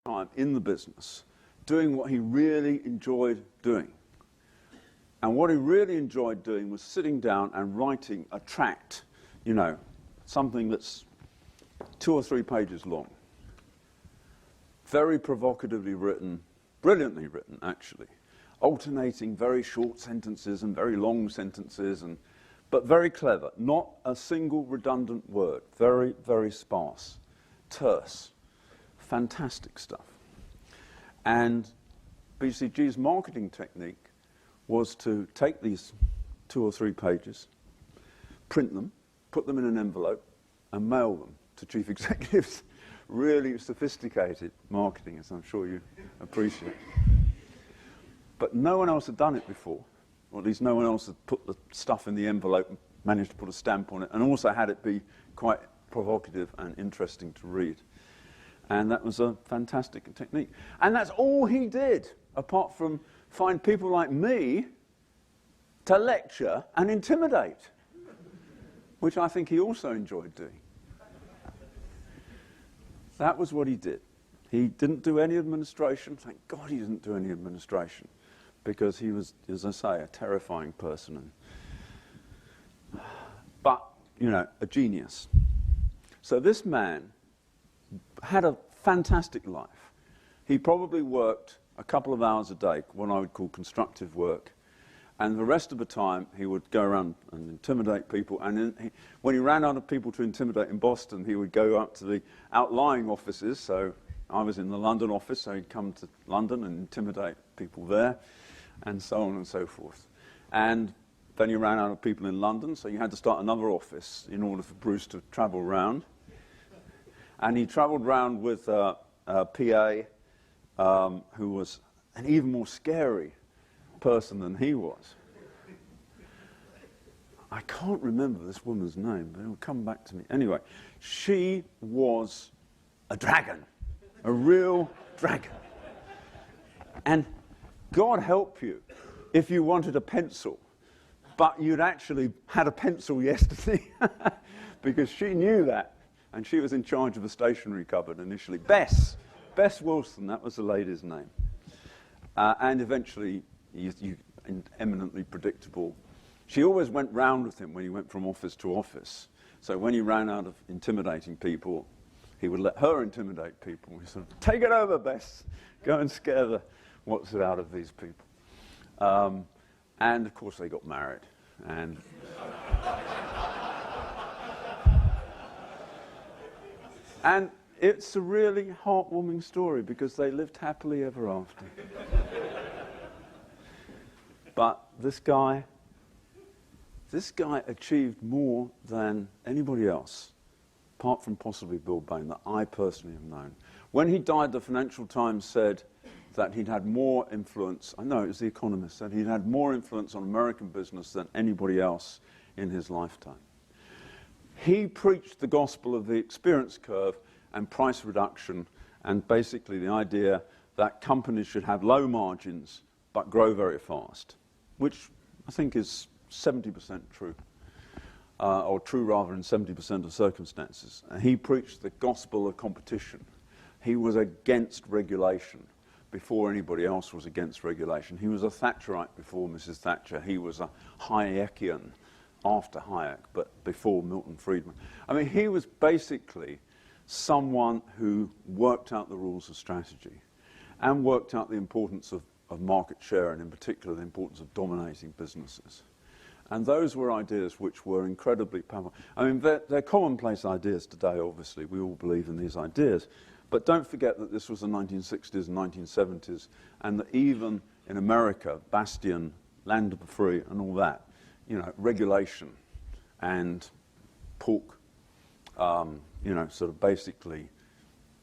time in the business doing what he really enjoyed doing. And what he really enjoyed doing was sitting down and writing a tract, you know, something that's 2 or 3 pages long. Very provocatively written, brilliantly written, actually. Alternating very short sentences and very long sentences, but very clever. Not a single redundant word. Very, very sparse. Terse. Fantastic stuff. And BCG's marketing technique was to take these 2 or 3 pages, print them, put them in an envelope, and mail them to chief executives. Really sophisticated marketing, as I'm sure you appreciate. But no one else had done it before, or at least no one else had put the stuff in the envelope and managed to put a stamp on it, and also had it be quite provocative and interesting to read. And that was a fantastic technique. And that's all he did, apart from find people like me to lecture and intimidate, which I think he also enjoyed doing. That was what he did. He didn't do any administration. Thank God he didn't do any administration, because he was, as I say, a terrifying person. But, you know, a genius. So this man had a fantastic life. He probably worked a couple of hours a day, what I would call constructive work, and the rest of the time he would go around and intimidate people. And when he ran out of people to intimidate in Boston, he would go up to the outlying offices. So I was in the London office, so he'd come to London and intimidate people there, and so on and so forth. And then you ran out of people in London, so you had to start another office in order for Bruce to travel around. And he travelled around with a PA who was an even more scary person than he was. I can't remember this woman's name, but it will come back to me. Anyway, she was a dragon, a real dragon. And God help you if you wanted a pencil, but you'd actually had a pencil yesterday, because she knew that. And she was in charge of a stationery cupboard initially. Bess Wilson, that was the lady's name. And eventually, eminently predictable. She always went round with him when he went from office to office. So when he ran out of intimidating people, he would let her intimidate people. He said, "Take it over, Bess. Go and scare the what's it out of these people." And of course, they got married. And and it's a really heartwarming story, because they lived happily ever after. But this guy achieved more than anybody else, apart from possibly Bill Bain, that I personally have known. When he died, the Financial Times said that he'd had more influence, I know it was The Economist, said he'd had more influence on American business than anybody else in his lifetime. He preached the gospel of the experience curve and price reduction, and basically the idea that companies should have low margins but grow very fast, which I think is 70% true, or true rather in 70% of circumstances. And he preached the gospel of competition. He was against regulation before anybody else was against regulation. He was a Thatcherite before Mrs. Thatcher. He was a Hayekian after Hayek, but before Milton Friedman. I mean, he was basically someone who worked out the rules of strategy and worked out the importance of market share, and in particular the importance of dominating businesses. And those were ideas which were incredibly powerful. I mean, they're commonplace ideas today, obviously. We all believe in these ideas. But don't forget that this was the 1960s and 1970s, and that even in America, Bastion, land of the free, and all that, you know, regulation and pork, you know, sort of basically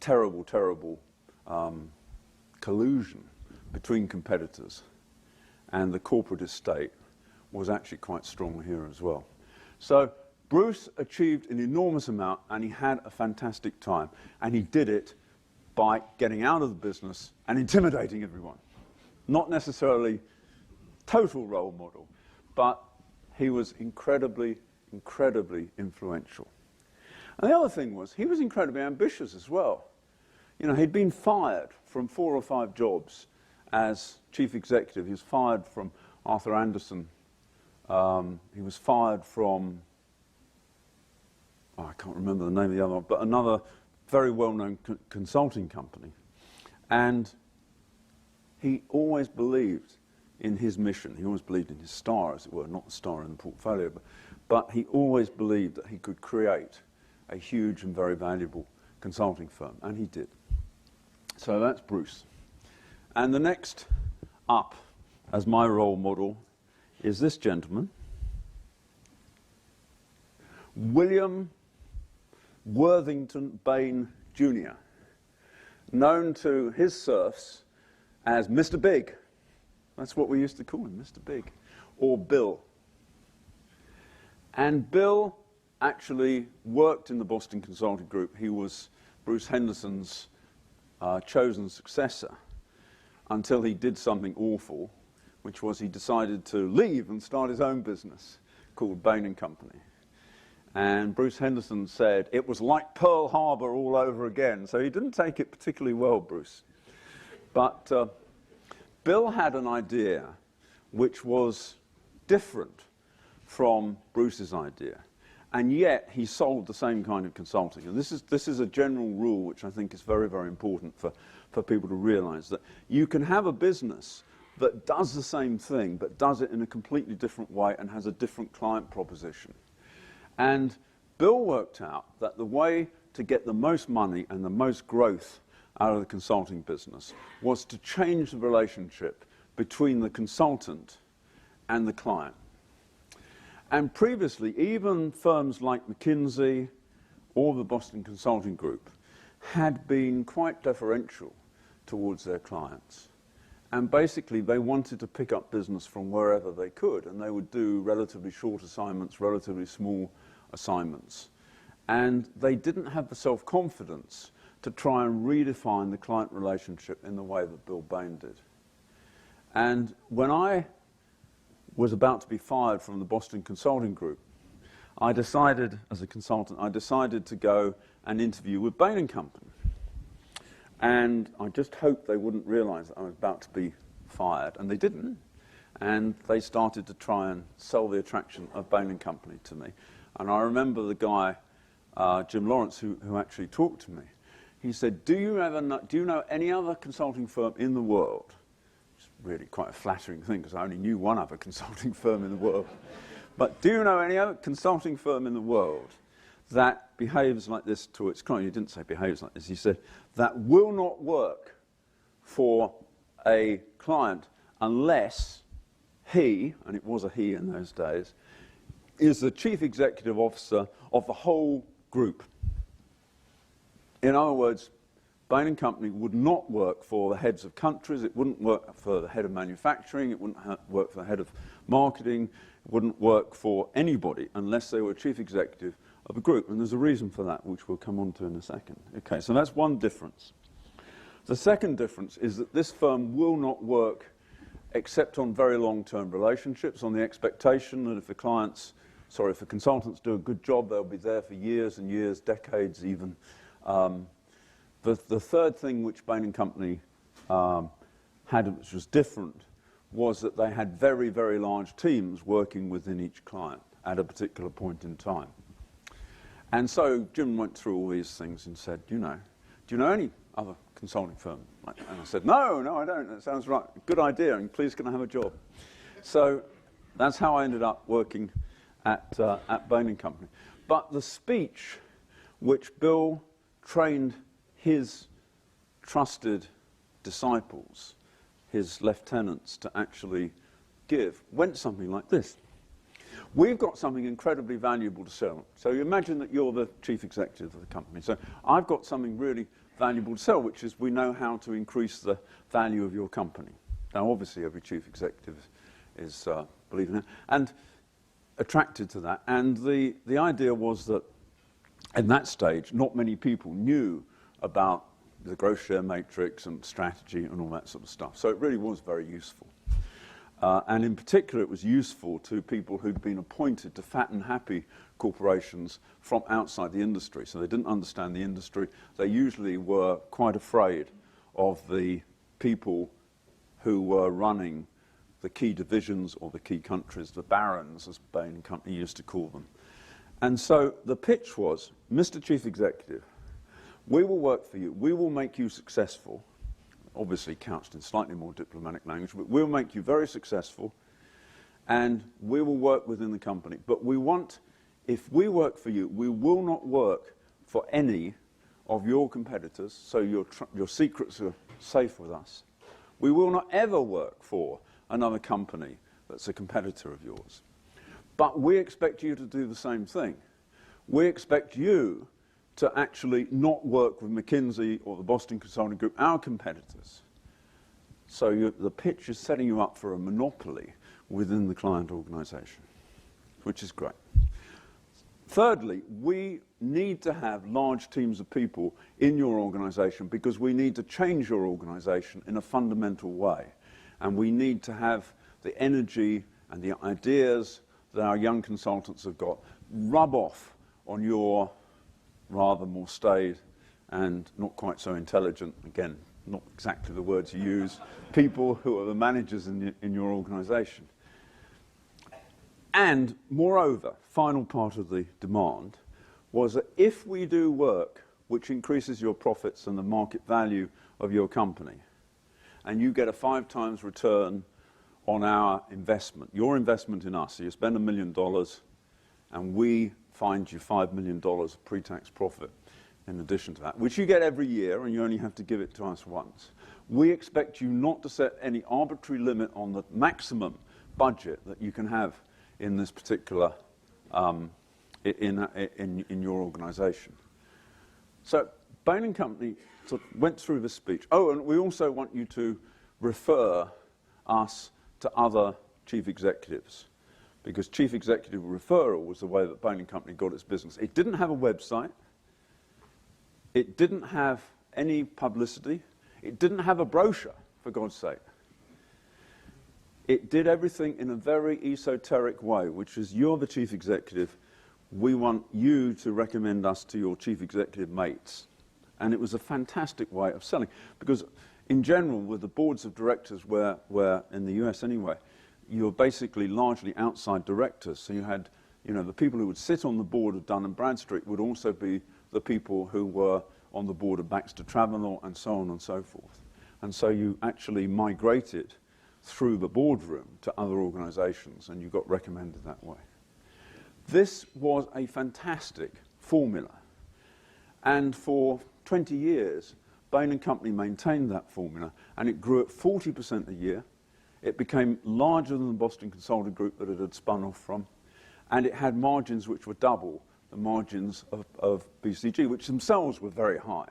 terrible collusion between competitors, and the corporate estate was actually quite strong here as well. So Bruce achieved an enormous amount, and he had a fantastic time, and he did it by getting out of the business and intimidating everyone. Not necessarily total role model, but he was incredibly influential. And the other thing was, he was incredibly ambitious as well. You know, he'd been fired from 4 or 5 jobs as chief executive. He was fired from Arthur Andersen. He was fired from, I can't remember the name of the other one, but another very well-known consulting company. And he always believed in his mission. He always believed in his star, as it were, not the star in the portfolio, but he always believed that he could create a huge and very valuable consulting firm, and he did. So that's Bruce. And the next up as my role model is this gentleman, William Worthington Bain Jr., known to his serfs as Mr. Big. That's what we used to call him, Mr. Big, or Bill. And Bill actually worked in the Boston Consulting Group. He was Bruce Henderson's chosen successor until he did something awful, which was he decided to leave and start his own business called Bain & Company. And Bruce Henderson said it was like Pearl Harbor all over again. So he didn't take it particularly well, Bruce. But Bill had an idea which was different from Bruce's idea. And yet he sold the same kind of consulting. And this is a general rule which I think is very, very important for people to realize, that you can have a business that does the same thing but does it in a completely different way and has a different client proposition. And Bill worked out that the way to get the most money and the most growth out of the consulting business was to change the relationship between the consultant and the client. And previously, even firms like McKinsey or the Boston Consulting Group had been quite deferential towards their clients. And basically, they wanted to pick up business from wherever they could, and they would do relatively short assignments, relatively small assignments. And they didn't have the self-confidence to try and redefine the client relationship in the way that Bill Bain did. And when I was about to be fired from the Boston Consulting Group, I decided, as a consultant, to go and interview with Bain & Company. And I just hoped they wouldn't realize that I was about to be fired, and they didn't. And they started to try and sell the attraction of Bain & Company to me. And I remember the guy, Jim Lawrence, who actually talked to me. He said, do you know any other consulting firm in the world? It's really quite a flattering thing, because I only knew one other consulting firm in the world. But do you know any other consulting firm in the world that behaves like this to its client? He didn't say behaves like this. He said, that will not work for a client unless he, and it was a he in those days, is the chief executive officer of the whole group. In other words, Bain & Company would not work for the heads of countries, it wouldn't work for the head of manufacturing, it wouldn't work for the head of marketing, it wouldn't work for anybody unless they were chief executive of a group. And there's a reason for that, which we'll come on to in a second. Okay, so that's one difference. The second difference is that this firm will not work except on very long-term relationships, on the expectation that if the consultants do a good job, they'll be there for years and years, decades even. The third thing which Bain & Company had, which was different, was that they had very, very large teams working within each client at a particular point in time. And so Jim went through all these things and said, do you know any other consulting firm? And I said, no, I don't. That sounds right. Good idea, and please can I have a job? So that's how I ended up working at Bain & Company. But the speech which Bill trained his trusted disciples, his lieutenants, to actually give went something like this. We've got something incredibly valuable to sell. So you imagine that you're the chief executive of the company. So I've got something really valuable to sell, which is we know how to increase the value of your company. Now, obviously, every chief executive is believing that and attracted to that. And the idea was that in that stage, not many people knew about the growth share matrix and strategy and all that sort of stuff. So it really was very useful. And in particular, it was useful to people who'd been appointed to fat and happy corporations from outside the industry. So they didn't understand the industry. They usually were quite afraid of the people who were running the key divisions or the key countries, the barons, as Bain & Company used to call them. And so the pitch was, Mr. Chief Executive, we will work for you. We will make you successful, obviously couched in slightly more diplomatic language, but we'll make you very successful, and we will work within the company. But we want, if we work for you, we will not work for any of your competitors, so your secrets are safe with us. We will not ever work for another company that's a competitor of yours. But we expect you to do the same thing. We expect you to actually not work with McKinsey or the Boston Consulting Group, our competitors. So the pitch is setting you up for a monopoly within the client organization, which is great. Thirdly, we need to have large teams of people in your organization because we need to change your organization in a fundamental way. And we need to have the energy and the ideas that our young consultants have got rub off on your rather more staid and not quite so intelligent, again, not exactly the words you use, people who are the managers in your organization. And moreover, final part of the demand was that if we do work which increases your profits and the market value of your company, and you get a 5 times return on our investment, your investment in us, so you spend $1 million and we find you $5 million of pre-tax profit in addition to that, which you get every year and you only have to give it to us once. We expect you not to set any arbitrary limit on the maximum budget that you can have in this particular, in your organization. So Bain & Company sort of went through this speech. Oh, and we also want you to refer us to other chief executives, because chief executive referral was the way that Bain & Company got its business. It didn't have a website. It didn't have any publicity. It didn't have a brochure, for God's sake. It did everything in a very esoteric way, which is, you're the chief executive. We want you to recommend us to your chief executive mates. And it was a fantastic way of selling, because in general, with the boards of directors, where in the US anyway, you're basically largely outside directors. So you had, the people who would sit on the board of Dun & Bradstreet would also be the people who were on the board of Baxter Travanel and so on and so forth. And so you actually migrated through the boardroom to other organizations, and you got recommended that way. This was a fantastic formula. And for 20 years, Bain & Company maintained that formula, and it grew at 40% a year. It became larger than the Boston Consulting Group that it had spun off from, and it had margins which were double the margins of BCG, which themselves were very high.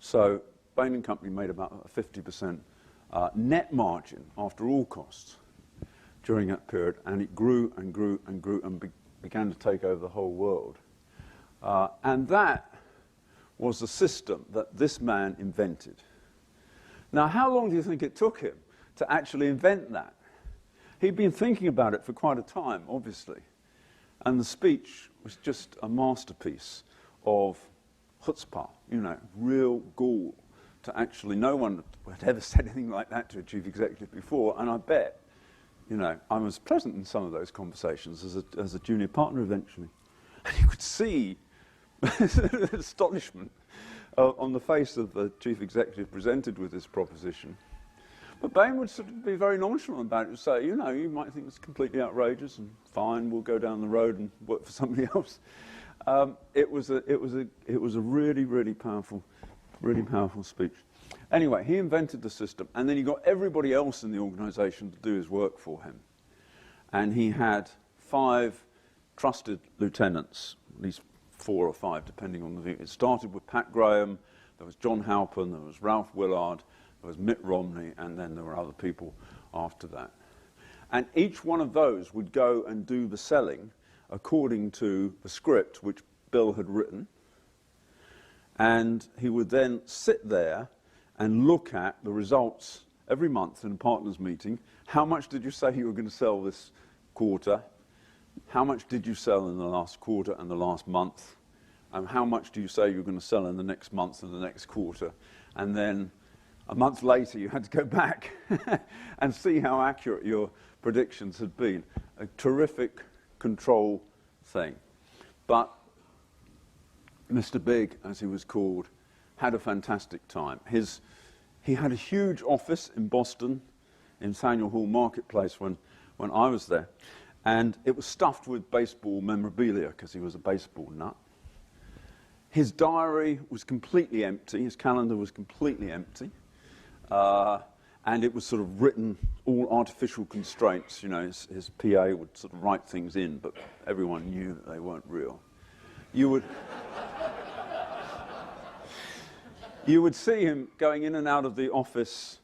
So Bain & Company made about a 50% net margin after all costs during that period, and it grew and grew and grew and began to take over the whole world. And that was the system that this man invented. Now, how long do you think it took him to actually invent that? He'd been thinking about it for quite a time, obviously. And the speech was just a masterpiece of chutzpah, real gall. To actually, no one had ever said anything like that to a chief executive before, and I bet, I was present in some of those conversations as a junior partner eventually. And you could see astonishment on the face of the chief executive presented with this proposition. But Bain would sort of be very nonchalant about it and say, you might think it's completely outrageous, and fine, we'll go down the road and work for somebody else. It was a really, really powerful speech. Anyway, he invented the system, and then he got everybody else in the organization to do his work for him. And he had 5 trusted lieutenants, at least 4 or 5, depending on the view. It started with Pat Graham, there was John Halpern, there was Ralph Willard, there was Mitt Romney, and then there were other people after that. And each one of those would go and do the selling according to the script which Bill had written. And he would then sit there and look at the results every month in a partners meeting, how much did you say you were going to sell this quarter? How much did you sell in the last quarter and the last month? And how much do you say you're going to sell in the next month and the next quarter? And then a month later, you had to go back and see how accurate your predictions had been. A terrific control thing. But Mr. Big, as he was called, had a fantastic time. He had a huge office in Boston, in Faneuil Hall Marketplace when I was there. And it was stuffed with baseball memorabilia because he was a baseball nut. His diary was completely empty. His calendar was completely empty. And it was sort of written, all artificial constraints. You know, his PA would sort of write things in, but everyone knew that they weren't real. You would see him going in and out of the office.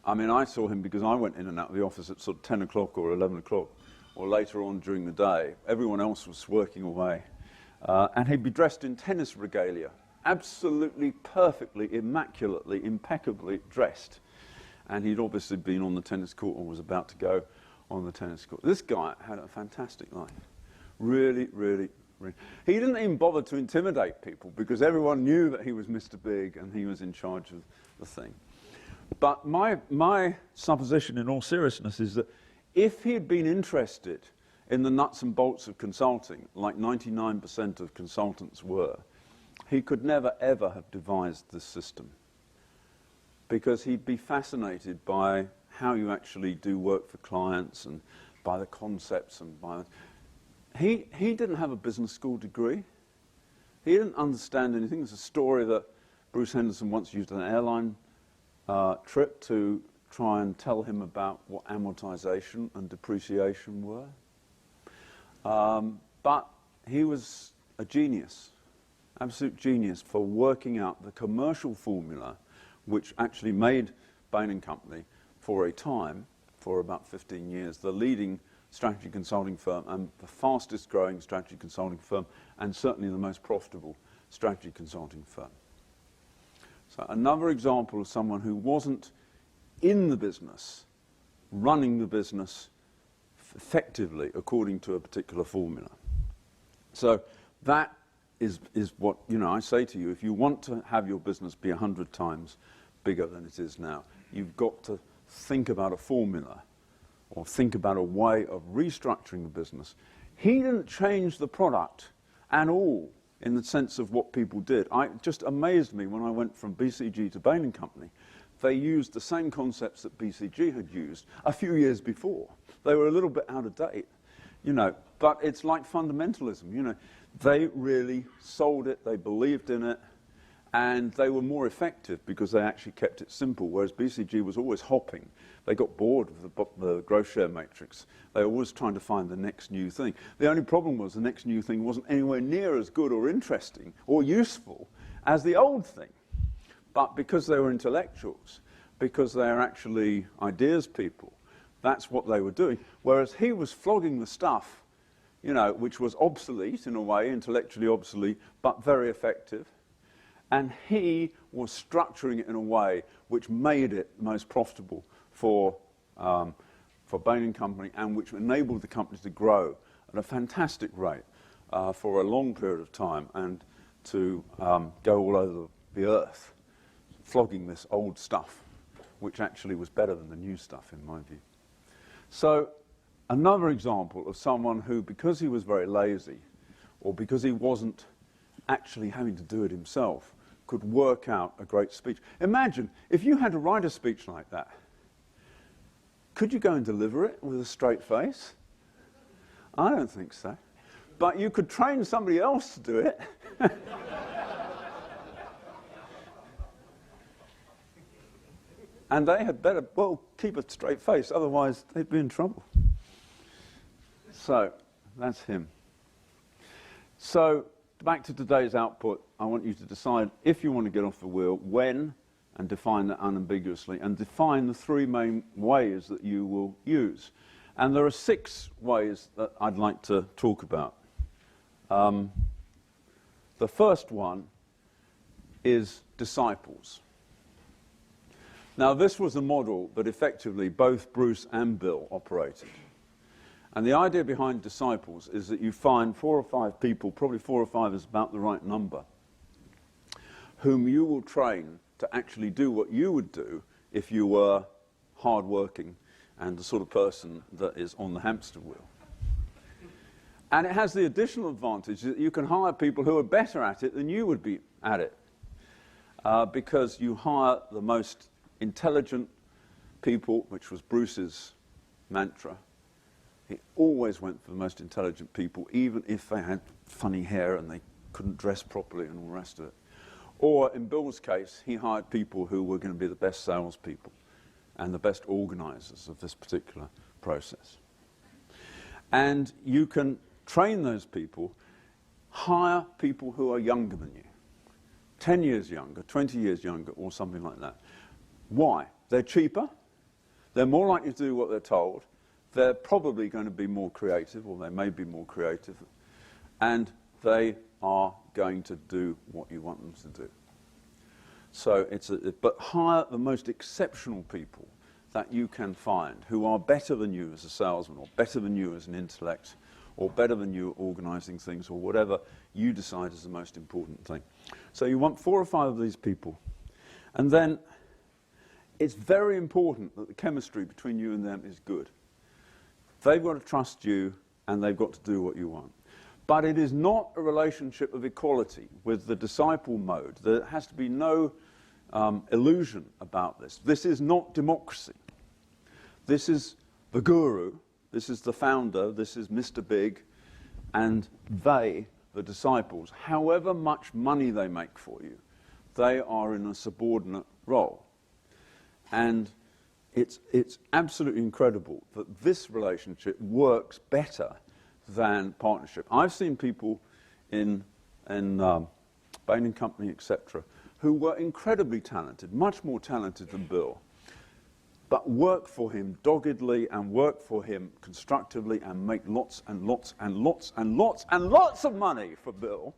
I mean, I saw him because I went in and out of the office at sort of 10 o'clock or 11 o'clock or later on during the day. Everyone else was working away. And he'd be dressed in tennis regalia, absolutely perfectly, immaculately, impeccably dressed. And he'd obviously been on the tennis court or was about to go on the tennis court. This guy had a fantastic life. Really, really, really. He didn't even bother to intimidate people because everyone knew that he was Mr. Big and he was in charge of the thing. But my supposition in all seriousness is that if he had been interested in the nuts and bolts of consulting, like 99% of consultants were, he could never, ever have devised this system. Because he'd be fascinated by how you actually do work for clients and by the concepts and by... He didn't have a business school degree. He didn't understand anything. There's a story that Bruce Henderson once used an airline trip to try and tell him about what amortization and depreciation were. But he was a genius, absolute genius for working out the commercial formula which actually made Bain & Company, for a time, for about 15 years, the leading strategy consulting firm and the fastest growing strategy consulting firm and certainly the most profitable strategy consulting firm. So another example of someone who wasn't in the business, running the business effectively according to a particular formula. So that is what, you know, I say to you, if you want to have your business be 100 times bigger than it is now, you've got to think about a formula or think about a way of restructuring the business. He didn't change the product at all in the sense of what people did. It just amazed me when I went from BCG to Bain & Company. They used the same concepts that BCG had used a few years before. They were a little bit out of date, you know, but it's like fundamentalism, you know. They really sold it, they believed in it, and they were more effective because they actually kept it simple, whereas BCG was always hopping. They got bored with the growth share matrix. They were always trying to find the next new thing. The only problem was the next new thing wasn't anywhere near as good or interesting or useful as the old thing. But because they were intellectuals, because they're actually ideas people, that's what they were doing. Whereas he was flogging the stuff, you know, which was obsolete in a way, intellectually obsolete, but very effective. And he was structuring it in a way which made it most profitable for Bain & Company and which enabled the company to grow at a fantastic rate for a long period of time and to go all over the earth, flogging this old stuff, which actually was better than the new stuff in my view. So another example of someone who, because he was very lazy, or because he wasn't actually having to do it himself, could work out a great speech. Imagine, if you had to write a speech like that, could you go and deliver it with a straight face? I don't think so. But you could train somebody else to do it. And they had better, well, keep a straight face, otherwise they'd be in trouble. So, that's him. So, back to today's output, I want you to decide if you want to get off the wheel, when, and define that unambiguously, and define the three main ways that you will use. And there are 6 ways that I'd like to talk about. The first one is disciples. Now, this was a model that effectively both Bruce and Bill operated. And the idea behind disciples is that you find 4 or 5 people, probably 4 or 5 is about the right number, whom you will train to actually do what you would do if you were hard-working and the sort of person that is on the hamster wheel. And it has the additional advantage that you can hire people who are better at it than you would be at it, because you hire the most intelligent people, which was Bruce's mantra. He always went for the most intelligent people, even if they had funny hair and they couldn't dress properly and all the rest of it. Or, in Bill's case, he hired people who were going to be the best salespeople and the best organizers of this particular process. And you can train those people, hire people who are younger than you, 10 years younger, 20 years younger, or something like that. Why? They're cheaper, they're more likely to do what they're told, they're probably going to be more creative, or they may be more creative, and they are going to do what you want them to do. So but hire the most exceptional people that you can find, who are better than you as a salesman, or better than you as an intellect, or better than you at organizing things, or whatever you decide is the most important thing. So you want 4 or 5 of these people. And then it's very important that the chemistry between you and them is good. They've got to trust you, and they've got to do what you want. But it is not a relationship of equality with the disciple mode. There has to be no illusion about this. This is not democracy. This is the guru, this is the founder, this is Mr. Big, and they, the disciples, however much money they make for you, they are in a subordinate role. And it's absolutely incredible that this relationship works better than partnership. I've seen people in Bain & Company, etc., who were incredibly talented, much more talented than Bill, but work for him doggedly and work for him constructively and make lots and lots and lots and lots and lots of money for Bill,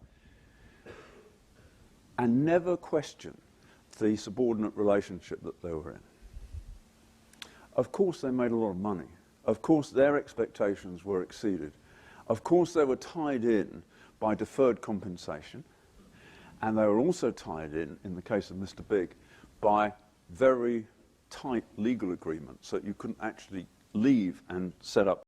and never question the subordinate relationship that they were in. Of course they made a lot of money. Of course their expectations were exceeded. Of course they were tied in by deferred compensation, and they were also tied in the case of Mr. Big, by very tight legal agreements, so that you couldn't actually leave and set up